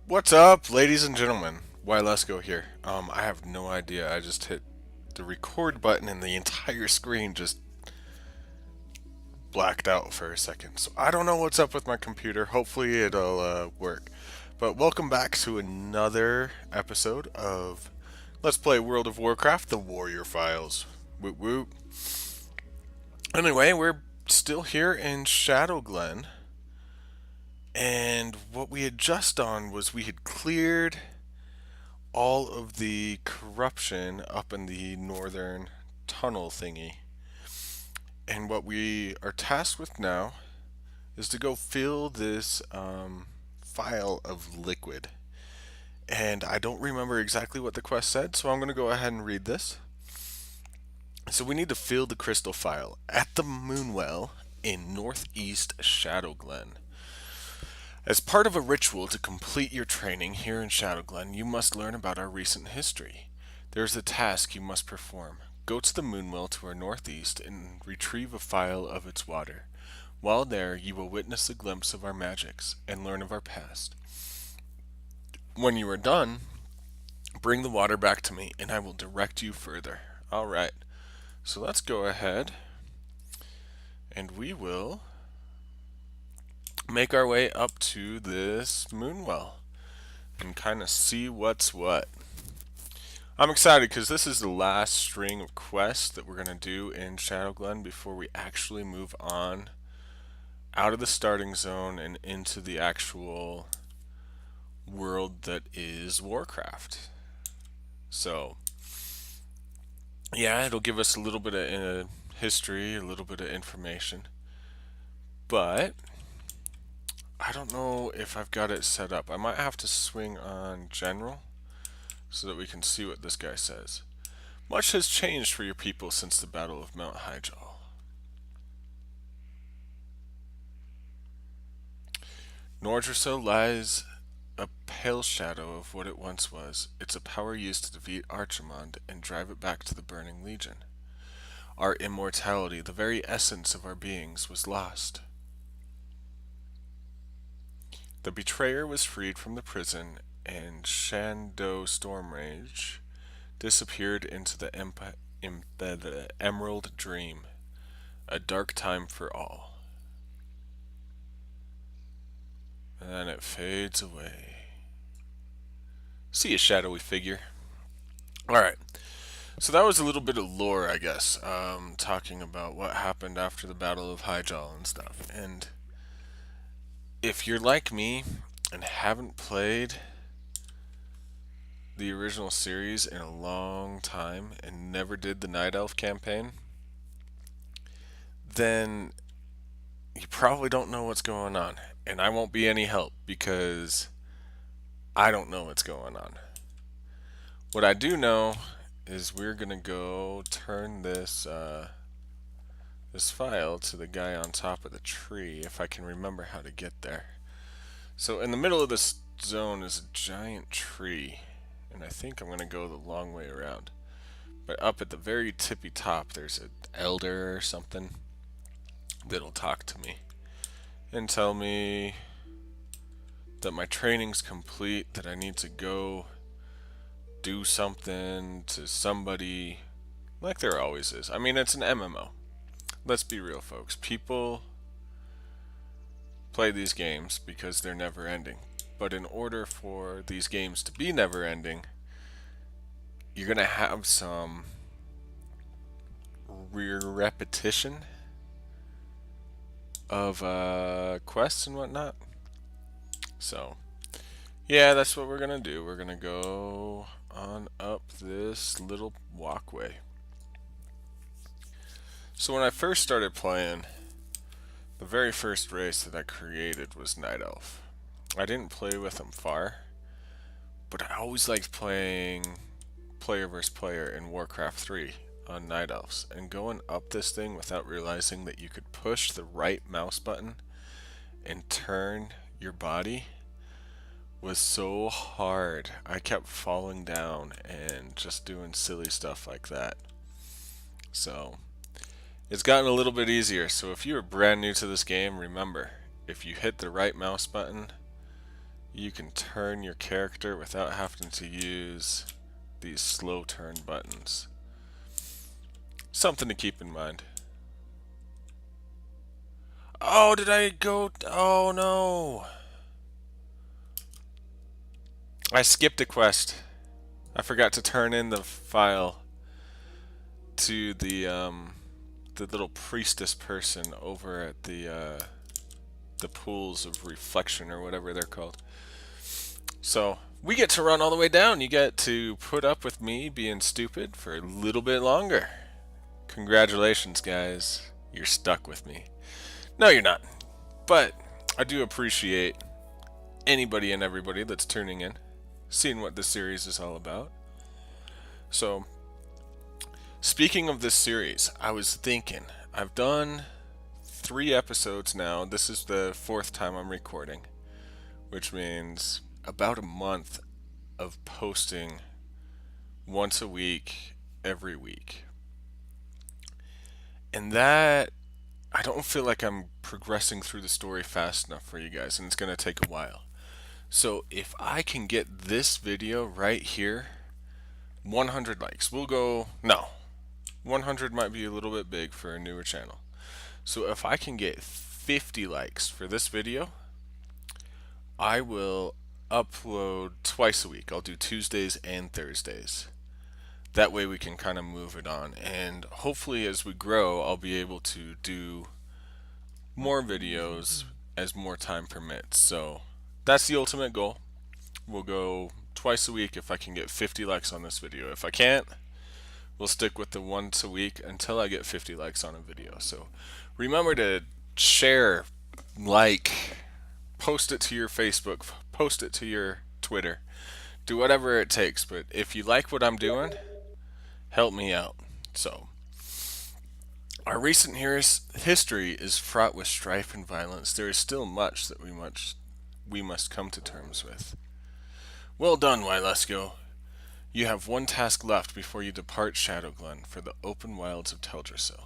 What's up, ladies and gentlemen? Wylesco here. I have no idea. I just hit the record button and the entire screen just blacked out for a second. So I don't know what's up with my computer. Hopefully it'll work. But welcome back to another episode of Let's Play World of Warcraft: The Warrior Files. Woot woot. Anyway, we're still here in Shadowglen. And what we had just done was we had cleared all of the corruption up in the northern tunnel thingy. And what we are tasked with now is to go fill this file of liquid. And I don't remember exactly what the quest said, so I'm going to go ahead and read this. So we need to fill the crystal file at the Moonwell in northeast Shadowglen. As part of a ritual to complete your training here in Shadowglen, you must learn about our recent history. There is a task you must perform. Go to the Moonwell to our northeast and retrieve a phial of its water. While there, you will witness a glimpse of our magics and learn of our past. When you are done, bring the water back to me and I will direct you further. Alright, so let's go ahead and we will make our way up to this Moonwell and kind of see what's what. I'm excited because this is the last string of quests that we're going to do in Shadowglen before we actually move on out of the starting zone and into the actual world that is Warcraft. So, yeah, it'll give us a little bit of history, a little bit of information, but I don't know if I've got it set up. I might have to swing on General so that we can see what this guy says. Much has changed for your people since the Battle of Mount Hyjal. Nordraso lies a pale shadow of what it once was. It's a power used to defeat Archimond and drive it back to the Burning Legion. Our immortality, the very essence of our beings, was lost. The betrayer was freed from the prison, and Shando Stormrage disappeared into the Emerald Dream, a dark time for all. And then it fades away. See a shadowy figure. Alright, so that was a little bit of lore, I guess, talking about what happened after the Battle of Hyjal and stuff. And if you're like me and haven't played the original series in a long time and never did the Night Elf campaign, then you probably don't know what's going on. And I won't be any help because I don't know what's going on. What I do know is we're going to go turn this this file to the guy on top of the tree, if I can remember how to get there. So in the middle of this zone is a giant tree, and I think I'm going to go the long way around. But up at the very tippy top there's an elder or something that'll talk to me and tell me that my training's complete, that I need to go do something to somebody, like there always is. I mean, it's an MMO. Let's be real, folks. People play these games because they're never ending. But in order for these games to be never ending, you're going to have some repetition of quests and whatnot. So, yeah, that's what we're going to do. We're going to go on up this little walkway. So when I first started playing, the very first race that I created was Night Elf. I didn't play with them far, but I always liked playing player versus player in Warcraft 3 on Night Elves, and going up this thing without realizing that you could push the right mouse button and turn your body was so hard. I kept falling down and just doing silly stuff like that. So it's gotten a little bit easier. So if you are brand new to this game, remember, if you hit the right mouse button, you can turn your character without having to use these slow turn buttons. Something to keep in mind. Oh, did I go? Oh no. I skipped a quest. I forgot to turn in the file to the little priestess person over at the pools of reflection or whatever they're called. So we get to run all the way down. You get to put up with me being stupid for a little bit longer. Congratulations, guys. You're stuck with me. No, you're not. But I do appreciate anybody and everybody that's tuning in, seeing what this series is all about. So, speaking of this series, I was thinking, I've done 3 episodes now. This is the 4th time I'm recording, which means about a month of posting once a week, every week. And that, I don't feel like I'm progressing through the story fast enough for you guys, and it's going to take a while. So if I can get this video right here, 100 likes, we'll go, no, 100 might be a little bit big for a newer channel. So if I can get 50 likes for this video, I will upload twice a week. I'll do Tuesdays and Thursdays. That way we can kind of move it on, and hopefully as we grow I'll be able to do more videos as more time permits. So that's the ultimate goal. We'll go twice a week if I can get 50 likes on this video. If I can't, we'll stick with the once a week until I get 50 likes on a video. So remember to share, like, post it to your Facebook, post it to your Twitter, do whatever it takes. But if you like what I'm doing, help me out. So our recent history is fraught with strife and violence. There is still much that we must come to terms with. Well done, Wylesco. You have one task left before you depart Shadowglen for the open wilds of Teldrassil.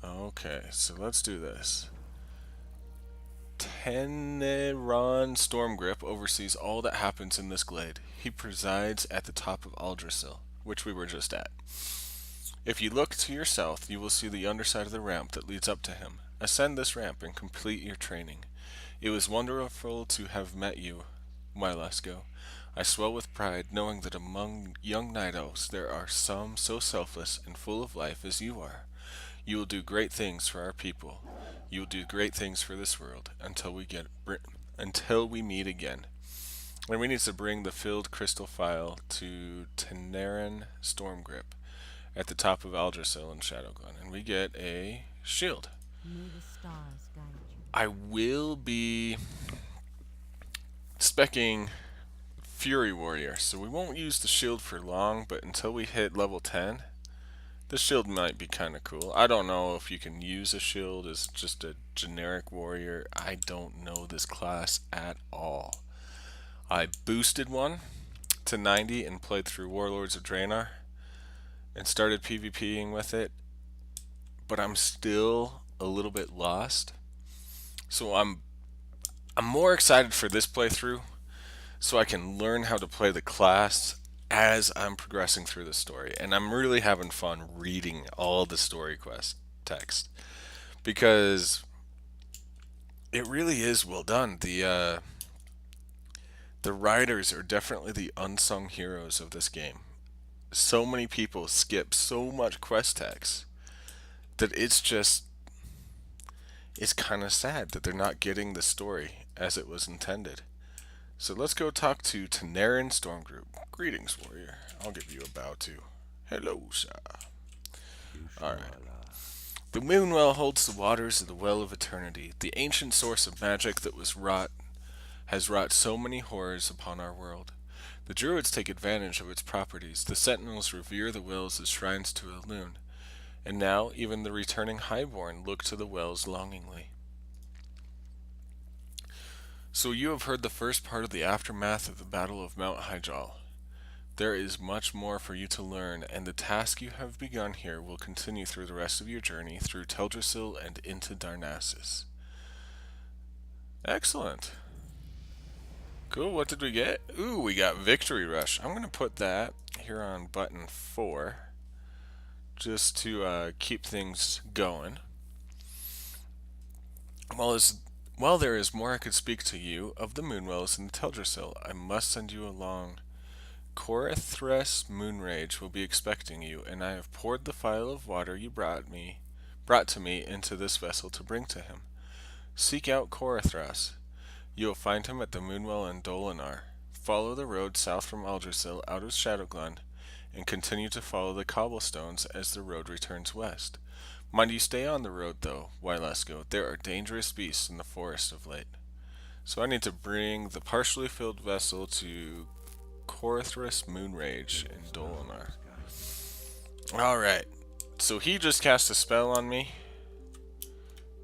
Okay, so let's do this. Teneron Stormgrip oversees all that happens in this glade. He presides at the top of Aldrassil, which we were just at. If you look to your south, you will see the underside of the ramp that leads up to him. Ascend this ramp and complete your training. It was wonderful to have met you, Wylesco. I swell with pride knowing that among young night elves there are some so selfless and full of life as you are. You will do great things for our people. You will do great things for this world until we meet again. And we need to bring the filled crystal file to Teneron Stormgrip at the top of Aldrassil and Shadowglen, and we get a shield. May the stars guide you. I will be specking Fury Warrior, so we won't use the shield for long, but until we hit level 10, the shield might be kind of cool. I don't know if you can use a shield as just a generic warrior. I don't know this class at all. I boosted one to 90 and played through Warlords of Draenor and started PvPing with it, but I'm still a little bit lost. So I'm more excited for this playthrough so I can learn how to play the class as I'm progressing through the story. And I'm really having fun reading all the story quest text because it really is well done. The writers are definitely the unsung heroes of this game. So many people skip so much quest text that it's kind of sad that they're not getting the story as it was intended. So let's go talk to Teneron Stormgroup. Greetings, warrior. I'll give you a bow too. Hello, sir. Alright. The Moonwell holds the waters of the Well of Eternity, the ancient source of magic that has wrought so many horrors upon our world. The druids take advantage of its properties, the sentinels revere the wells as shrines to Elune, and now even the returning highborn look to the wells longingly. So you have heard the first part of the aftermath of the Battle of Mount Hyjal. There is much more for you to learn, and the task you have begun here will continue through the rest of your journey through Teldrassil and into Darnassus. Excellent. Cool, what did we get? Ooh, we got Victory Rush. I'm going to put that here on button 4 just to keep things going. While, as, while there is more I could speak to you of the Moonwells and the Teldrassil, I must send you along. Corathres Moonrage will be expecting you, and I have poured the phial of water you brought to me into this vessel to bring to him. Seek out Corathras. You will find him at the Moonwell in Dolinar. Follow the road south from Aldrassil out of Shadowglen, and continue to follow the cobblestones as the road returns west. Mind you stay on the road though, Wylesco. There are dangerous beasts in the forest of late. So I need to bring the partially filled vessel to Corathres Moonrage in Dolinar. Alright, so he just cast a spell on me,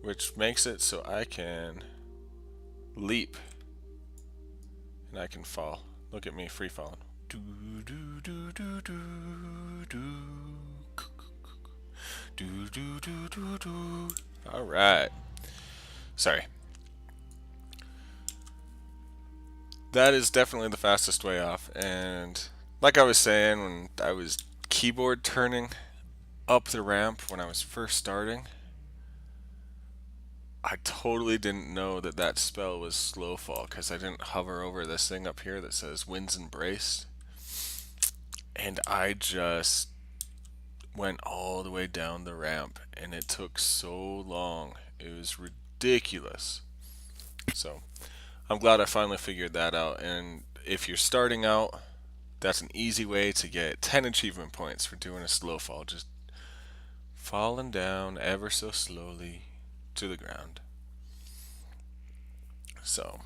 which makes it so I can leap and I can fall. Look at me free falling. Do do do do do do do do do do do. All right. Sorry. That is definitely the fastest way off. And like I was saying, when I was keyboard turning up the ramp when I was first starting, I totally didn't know that that spell was slow fall because I didn't hover over this thing up here that says Winds Embraced. And I just went all the way down the ramp and it took so long. It was ridiculous. So I'm glad I finally figured that out. And if you're starting out, that's an easy way to get 10 achievement points for doing a slow fall. Just falling down ever so slowly to the ground. So,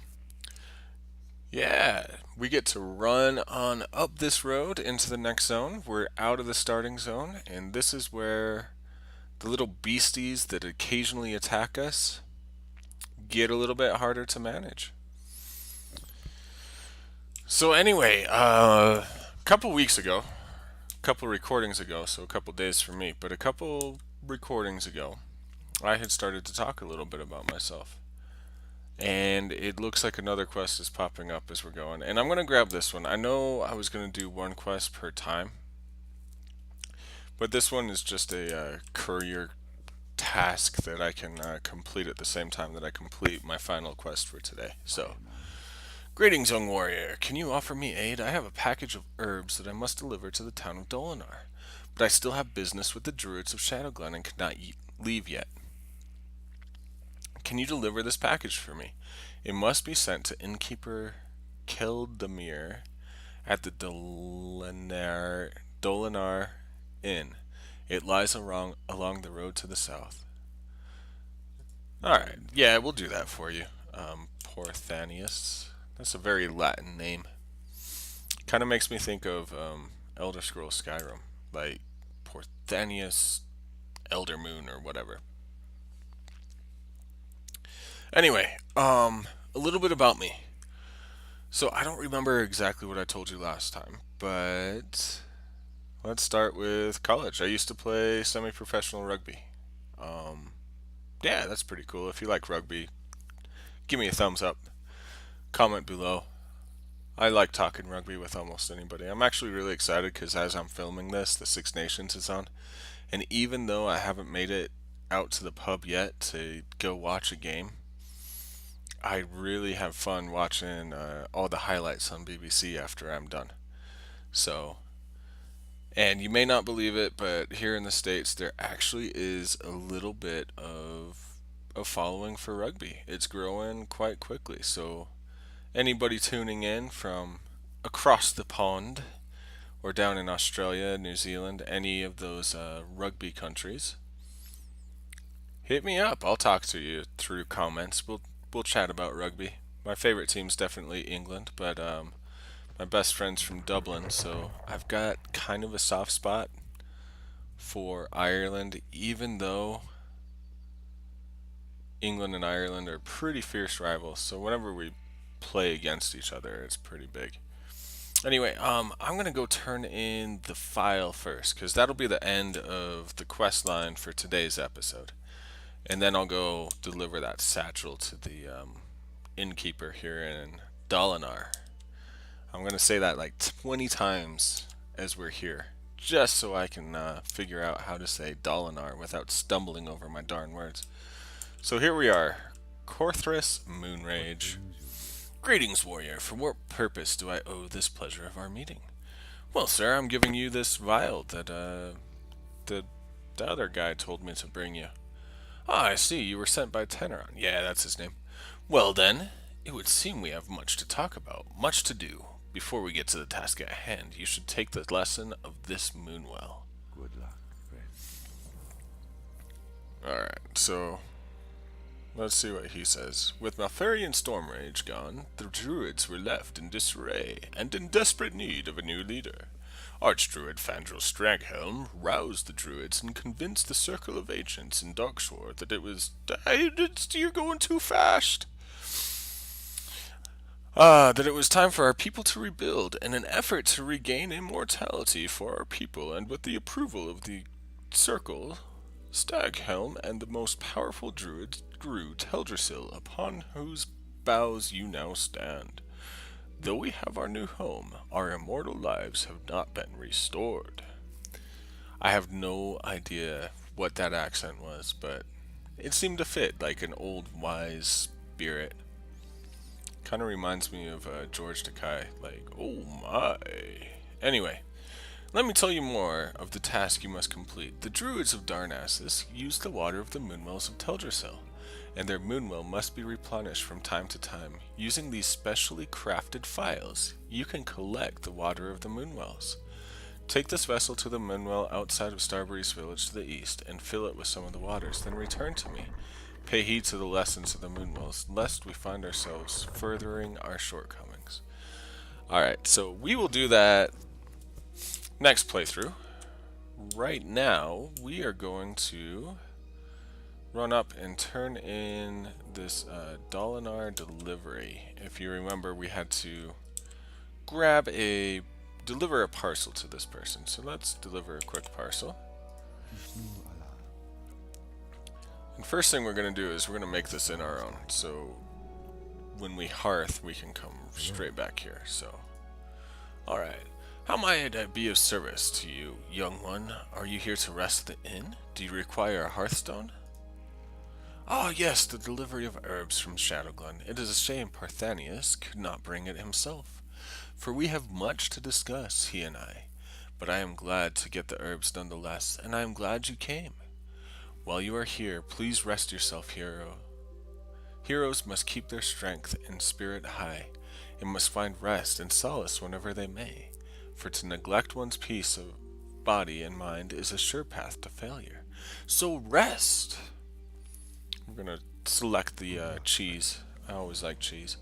yeah, we get to run on up this road into the next zone. We're out of the starting zone, and this is where the little beasties that occasionally attack us get a little bit harder to manage. So anyway, a couple weeks ago, a couple recordings ago, so a couple days for me, but a couple recordings ago, I had started to talk a little bit about myself. And it looks like another quest is popping up as we're going. And I'm going to grab this one. I know I was going to do one quest per time, but this one is just a courier task that I can complete at the same time that I complete my final quest for today. So, greetings, young warrior. Can you offer me aid? I have a package of herbs that I must deliver to the town of Dolinar, but I still have business with the druids of Shadowglen and cannot leave yet. Can you deliver this package for me? It must be sent to innkeeper Kildamir at the Dolinar Inn. It lies along the road to the south. Alright, yeah, we'll do that for you. Porthanius. That's a very Latin name. Kind of makes me think of Elder Scrolls Skyrim. Like Porthanius Elder Moon or whatever. Anyway, a little bit about me. So I don't remember exactly what I told you last time, but let's start with college. I used to play semi-professional rugby. Um, yeah, that's pretty cool. If you like rugby, give me a thumbs up. Comment below. I like talking rugby with almost anybody. I'm actually really excited because as I'm filming this, the Six Nations is on. And even though I haven't made it out to the pub yet to go watch a game, I really have fun watching all the highlights on BBC after I'm done. So, and you may not believe it, but here in the States, there actually is a little bit of a following for rugby. It's growing quite quickly. So, anybody tuning in from across the pond or down in Australia, New Zealand, any of those rugby countries, hit me up. I'll talk to you through comments. We'll chat about rugby. My favorite team's definitely England, but my best friend's from Dublin, so I've got kind of a soft spot for Ireland, even though England and Ireland are pretty fierce rivals. So whenever we play against each other, it's pretty big. Anyway, I'm gonna go turn in the file first, because that'll be the end of the quest line for today's episode. And then I'll go deliver that satchel to the innkeeper here in Dalinar. I'm gonna say that like 20 times as we're here, just so I can figure out how to say Dalinar without stumbling over my darn words. So here we are, Korthris Moonrage. Greetings, warrior. For what purpose do I owe this pleasure of our meeting? Well, sir, I'm giving you this vial that the other guy told me to bring you. Ah, I see. You were sent by Teneron. Yeah, that's his name. Well then, it would seem we have much to talk about, much to do. Before we get to the task at hand, you should take the lesson of this moonwell. Good luck, friend. Alright, so let's see what he says. With Malfurion Stormrage gone, the druids were left in disarray and in desperate need of a new leader. Archdruid Fandral Straghelm roused the druids and convinced the Circle of Ancients in Darkshore that it was... You're going too fast! That it was time for our people to rebuild in an effort to regain immortality for our people, and with the approval of the Circle, Staghelm and the most powerful druid grew Teldrassil, upon whose boughs you now stand. Though we have our new home, our immortal lives have not been restored. I have no idea what that accent was, but it seemed to fit like an old wise spirit. Kind of reminds me of George Takei, like, oh my. Anyway, let me tell you more of the task you must complete. The druids of Darnassus use the water of the moonwells of Teldrassil, and their moonwell must be replenished from time to time. Using these specially crafted phials, you can collect the water of the moonwells. Take this vessel to the moonwell outside of Starbury's village to the east, and fill it with some of the waters, then return to me. Pay heed to the lessons of the moonwells, lest we find ourselves furthering our shortcomings. Alright, so we will do that next playthrough. Right now, we are going to run up and turn in this Dalinar delivery. If you remember, we had to deliver a parcel to this person. So let's deliver a quick parcel. And first thing we're going to do is we're going to make this in our own. So when we hearth, we can come straight back here. So, alright. How might I be of service to you, young one? Are you here to rest at the inn? Do you require a hearthstone? Ah, yes, the delivery of herbs from Shadowglen. It is a shame Parthenius could not bring it himself, for we have much to discuss, he and I. But I am glad to get the herbs nonetheless, and I am glad you came. While you are here, please rest yourself, hero. Heroes must keep their strength and spirit high, and must find rest and solace whenever they may, for to neglect one's peace of body and mind is a sure path to failure. So rest! We're gonna select the cheese. I always like cheese.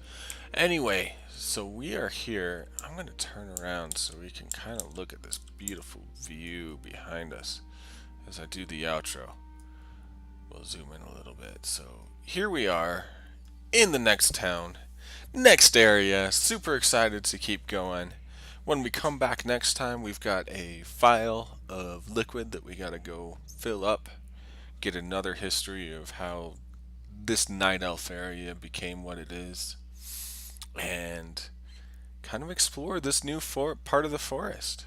Anyway, so we are here. I'm gonna turn around so we can kind of look at this beautiful view behind us as I do the outro. We'll zoom in a little bit. So here we are in the next town, next area. Super excited to keep going. When we come back next time, we've got a file of liquid that we gotta go fill up, get another history of how this night elf area became what it is, and kind of explore this new part of the forest.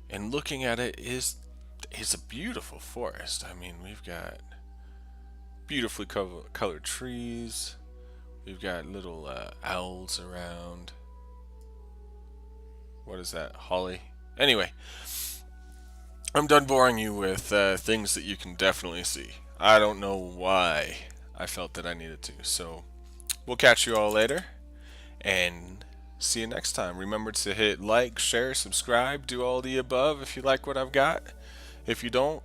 And looking at it is a beautiful forest. I mean, we've got beautifully colored trees. We've got little owls around. What is that? Holly? Anyway, I'm done boring you with things that you can definitely see. I don't know why I felt that I needed to. So, we'll catch you all later, and see you next time. Remember to hit like, share, subscribe, do all the above if you like what I've got. If you don't,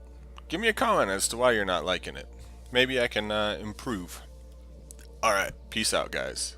give me a comment as to why you're not liking it. Maybe I can improve. Alright, peace out, guys.